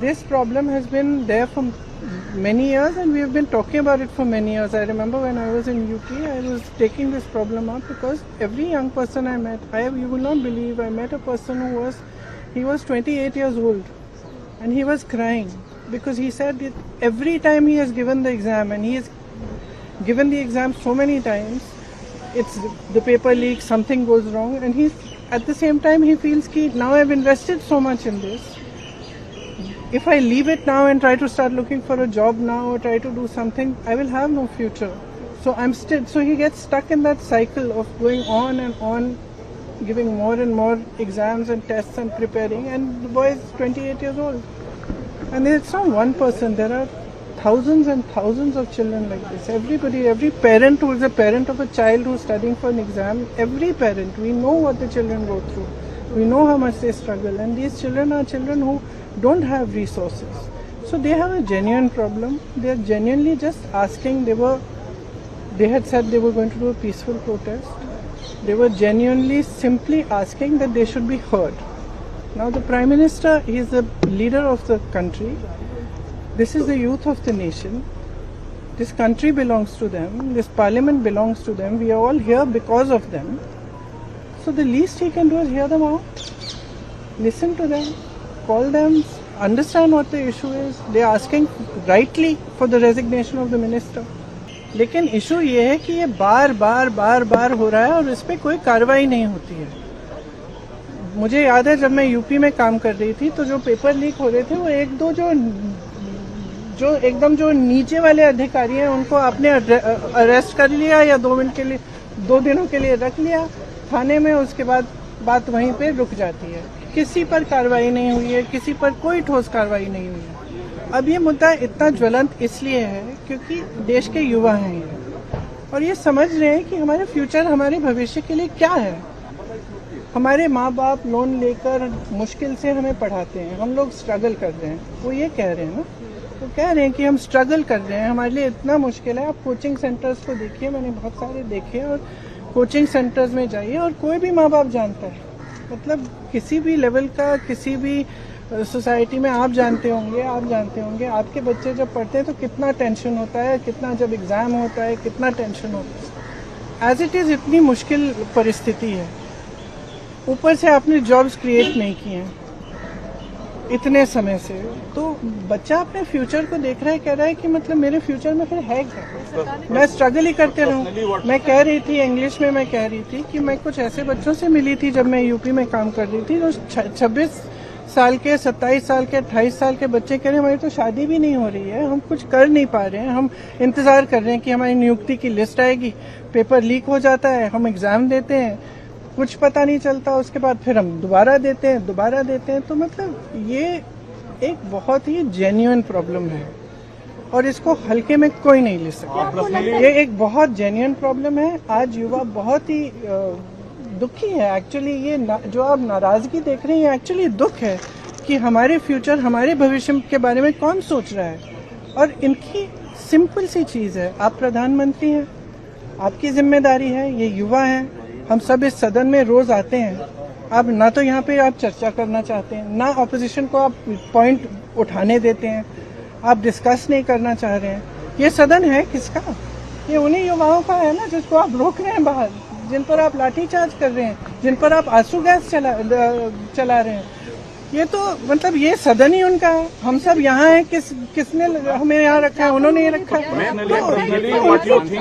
This problem has been there for many years, and we have been talking about it for many years. I remember when I was in UP, I was taking this problem up because every young person I met, you will not believe, I met a person he was 28 years old, and he was crying because he said that every time he has given the exam, and he has given the exam so many times, it's the paper leaks, something goes wrong, and at the same time he feels that now I've invested so much in this. If I leave it now and try to start looking for a job now or try to do something, I will have no future. So he gets stuck in that cycle of going on and on, giving more and more exams and tests and preparing, and the boy is 28 years old. And it's not one person, there are thousands and thousands of children like this. Every parent who is a parent of a child who is studying for an exam, every parent, we know what the children go through. We know how much they struggle, and these children are children who don't have resources. So they have a genuine problem. They are genuinely just asking. They had said they were going to do a peaceful protest. They were genuinely simply asking that they should be heard. Now the Prime Minister, he is the leader of the country. This is the youth of the nation. This country belongs to them. This parliament belongs to them. We are all here because of them. So the least he can do is hear them out, listen to them, call them, understand what the issue is. They are asking rightly for the resignation of the minister. लेकिन issue ये है कि ये बार बार हो रहा है और इस पर कोई कार्रवाई नहीं होती है. मुझे याद है जब मैं यूपी में काम कर रही थी तो जो पेपर लीक हो रहे थे वो एक दो जो एकदम जो नीचे वाले अधिकारी हैं उनको आपने अरेस्ट कर लिया या 2 दिनों के लिए रख लिया थाने में, उसके बाद बात वहीं पे रुक जाती है. किसी पर कार्रवाई नहीं हुई है, किसी पर कोई ठोस कार्रवाई नहीं हुई है. अब ये मुद्दा इतना ज्वलंत इसलिए है क्योंकि देश के युवा हैं ये, और ये समझ रहे हैं कि हमारे फ्यूचर, हमारे भविष्य के लिए क्या है. हमारे माँ बाप लोन लेकर मुश्किल से हमें पढ़ाते हैं, हम लोग स्ट्रगल कर रहे हैं. वो ये कह रहे हैं ना, वो कह रहे हैं कि हम स्ट्रगल कर रहे हैं, हमारे लिए इतना मुश्किल है. आप कोचिंग सेंटर्स को देखिए, मैंने बहुत सारे देखे, और कोचिंग सेंटर्स में जाइए और कोई भी माँ बाप जानता है, मतलब किसी भी लेवल का, किसी भी सोसाइटी में आप जानते होंगे, आपके बच्चे जब पढ़ते हैं तो कितना टेंशन होता है, कितना जब एग्ज़ाम होता है कितना टेंशन होता है. एज इट इज़ इतनी मुश्किल परिस्थिति है, ऊपर से आपने जॉब्स क्रिएट नहीं किए हैं इतने समय से, तो बच्चा अपने फ्यूचर को देख रहा है, कह रहा है कि मतलब मेरे फ्यूचर में फिर है क्या, मैं स्ट्रगल ही करते रहूं. मैं कह रही थी इंग्लिश में, मैं कह रही थी कि मैं कुछ ऐसे बच्चों से मिली थी जब मैं यूपी में काम कर रही थी, जो 26 साल के, 27 साल के, 28 साल के बच्चे कह रहे हैं हमारी तो शादी भी नहीं हो रही है, हम कुछ कर नहीं पा रहे हैं, हम इंतजार कर रहे हैं कि हमारी नियुक्ति की लिस्ट आएगी, पेपर लीक हो जाता है, हम एग्जाम देते हैं, कुछ पता नहीं चलता, उसके बाद फिर हम दोबारा देते हैं. तो मतलब ये एक बहुत ही जेन्युइन प्रॉब्लम है और इसको हल्के में कोई नहीं ले सकता. ये एक बहुत जेन्युइन प्रॉब्लम है. आज युवा बहुत ही दुखी है एक्चुअली. ये जो आप नाराजगी देख रहे हैं एक्चुअली दुख है कि हमारे फ्यूचर, हमारे भविष्य के बारे में कौन सोच रहा है. और इनकी सिंपल सी चीज़ है, आप प्रधानमंत्री हैं, आपकी जिम्मेदारी है, ये युवा हैं, हम सब इस सदन में रोज आते हैं. आप ना तो यहाँ पे आप चर्चा करना चाहते हैं, ना ऑपोजिशन को आप पॉइंट उठाने देते हैं, आप डिस्कस नहीं करना चाह रहे हैं. ये सदन है किसका? ये उन्हीं युवाओं का है ना जिसको आप रोक रहे हैं बाहर, जिन पर आप लाठीचार्ज कर रहे हैं, जिन पर आप आंसू गैस चला रहे हैं. ये तो मतलब ये सदन ही उनका है. हम सब यहाँ हैं, किसने हमें यहाँ रखा है? उन्होंने ही रखा है.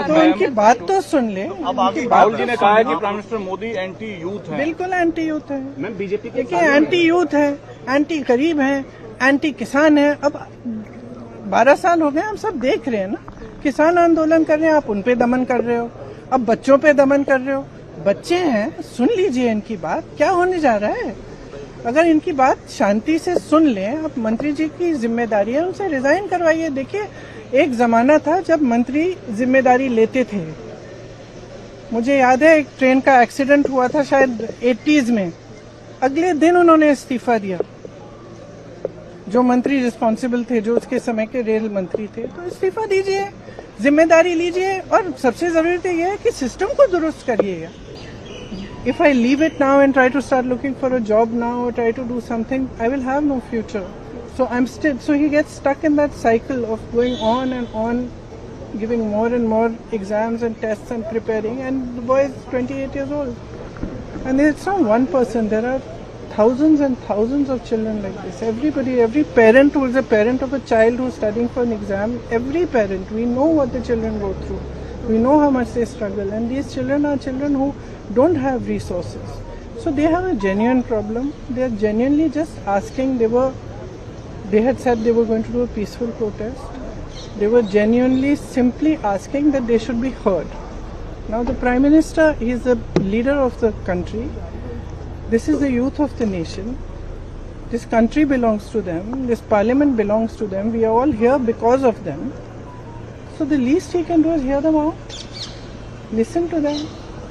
तो उनकी बात तो सुन ले. राहुल जी ने कहा है कि prime minister Modi anti youth है. बिल्कुल एंटी यूथ है. मैम बीजेपी देखिए, एंटी यूथ है, एंटी गरीब है, एंटी किसान है. अब 12 साल हो गए, हम सब देख रहे हैं ना, किसान आंदोलन कर रहे हैं, आप उन पे दमन कर रहे हो, अब बच्चों पे दमन कर रहे हो. बच्चे हैं, सुन लीजिए इनकी बात, क्या होने जा रहा है. अगर इनकी बात शांति से सुन लें, आप मंत्री जी की जिम्मेदारी है, उनसे रिजाइन करवाइए. देखिए, एक जमाना था जब मंत्री जिम्मेदारी लेते थे. मुझे याद है एक ट्रेन का एक्सीडेंट हुआ था शायद 80s में, अगले दिन उन्होंने इस्तीफा दिया. जो मंत्री रिस्पॉन्सिबल थे, जो उसके समय के रेल मंत्री थे, तो इस्तीफा दीजिए, जिम्मेदारी लीजिए, और सबसे जरूरी तो यह है कि सिस्टम को दुरुस्त करिएगा. If I leave it now and try to start looking for a job now or try to do something, I will have no future. So he gets stuck in that cycle of going on and on, giving more and more exams and tests and preparing, and the boy is 28 years old. And it's not one person, there are thousands and thousands of children like this. Every parent who is a parent of a child who's studying for an exam, every parent, we know what the children go through. We know how much they struggle, and these children are children who don't have resources. So they have a genuine problem. They are genuinely just asking. They had said they were going to do a peaceful protest. They were genuinely simply asking that they should be heard. Now the Prime Minister, he is the leader of the country. This is the youth of the nation. This country belongs to them. This parliament belongs to them. We are all here because of them. So the least he can do is hear them out. Listen to them.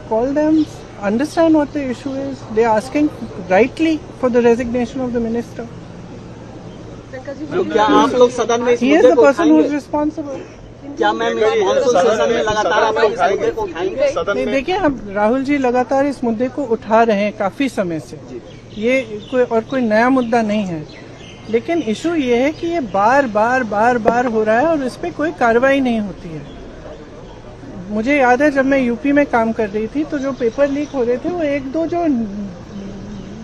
Call them. Understand what the issue is. They are asking rightly for the resignation of the minister. तो क्या आप लोग सदन में इस He is मुद्दे the को person who is उठाएंगे? responsible. क्या मैम इस मॉनसून सेशन में लगातार आप लोग इस मुद्दे को उठाएंगे? नहीं, देखिए, हम राहुल जी लगातार इस मुद्दे को उठा रहे हैं काफी समय से. ये कोई नया मुद्दा नहीं है, लेकिन इशू ये है कि ये बार बार हो रहा है और इस पे कोई कार्रवाई नहीं होती है. मुझे याद है जब मैं यूपी में काम कर रही थी तो जो पेपर लीक हो रहे थे वो एक दो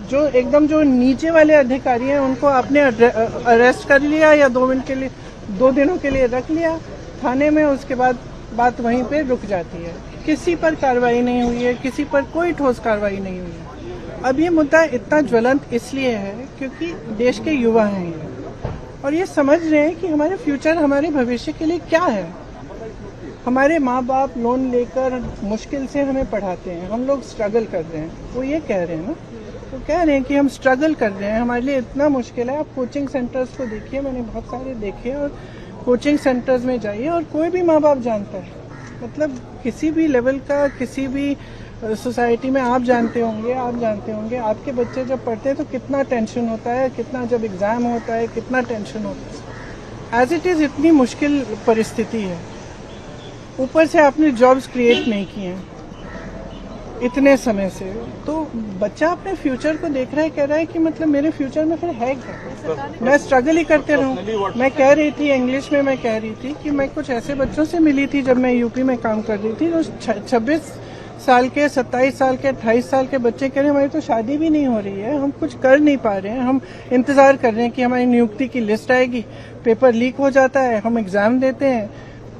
जो एकदम जो नीचे वाले अधिकारी हैं उनको आपने अरेस्ट कर लिया या 2 दिनों के लिए रख लिया थाने में. उसके बाद बात वहीं पे रुक जाती है. किसी पर कार्रवाई नहीं हुई है, किसी पर कोई ठोस कार्रवाई नहीं हुई है. अब ये मुद्दा इतना ज्वलंत इसलिए है क्योंकि देश के युवा हैं ये, और ये समझ रहे हैं कि हमारे फ्यूचर, हमारे भविष्य के लिए क्या है. हमारे माँ बाप लोन लेकर मुश्किल से हमें पढ़ाते हैं, हम लोग स्ट्रगल कर रहे हैं. वो ये कह रहे हैं ना, वो कह रहे हैं कि हम स्ट्रगल कर रहे हैं, हमारे लिए इतना मुश्किल है. आप कोचिंग सेंटर्स को देखिए, मैंने बहुत सारे देखे, और कोचिंग सेंटर्स में जाइए और कोई भी माँ बाप जानता है, मतलब किसी भी लेवल का, किसी भी सोसाइटी में आप जानते होंगे आपके बच्चे जब पढ़ते हैं तो कितना टेंशन होता है, कितना जब एग्ज़ाम होता है कितना टेंशन होता है. एज इट इज़ इतनी मुश्किल परिस्थिति है, ऊपर से आपने जॉब्स क्रिएट नहीं किए हैं इतने समय से, तो बच्चा अपने फ्यूचर को देख रहा है, कह रहा है कि मतलब मेरे फ्यूचर में फिर है क्या, मैं स्ट्रगल ही करते रहूं. मैं कह रही थी इंग्लिश में, मैं कह रही थी कि मैं कुछ ऐसे बच्चों से मिली थी जब मैं यूपी में काम कर रही थी, जो 26 साल के, 27 साल के, 28 साल के बच्चे कह रहे हैं हमारी तो शादी भी नहीं हो रही है, हम कुछ कर नहीं पा रहे हैं, हम इंतजार कर रहे हैं कि हमारी नियुक्ति की लिस्ट आएगी, पेपर लीक हो जाता है, हम एग्जाम देते हैं,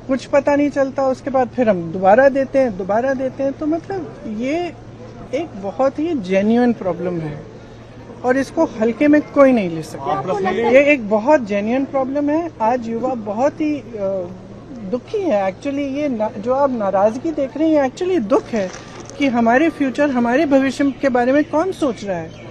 कुछ पता नहीं चलता, उसके बाद फिर हम दोबारा देते हैं. तो मतलब ये एक बहुत ही जेन्युइन प्रॉब्लम है और इसको हल्के में कोई नहीं ले सकता. ये एक बहुत जेन्युइन प्रॉब्लम है. आज युवा बहुत ही दुखी है एक्चुअली. ये जो आप नाराजगी देख रहे हैं एक्चुअली दुख है कि हमारे फ्यूचर, हमारे भविष्य के बारे में कौन सोच रहा है.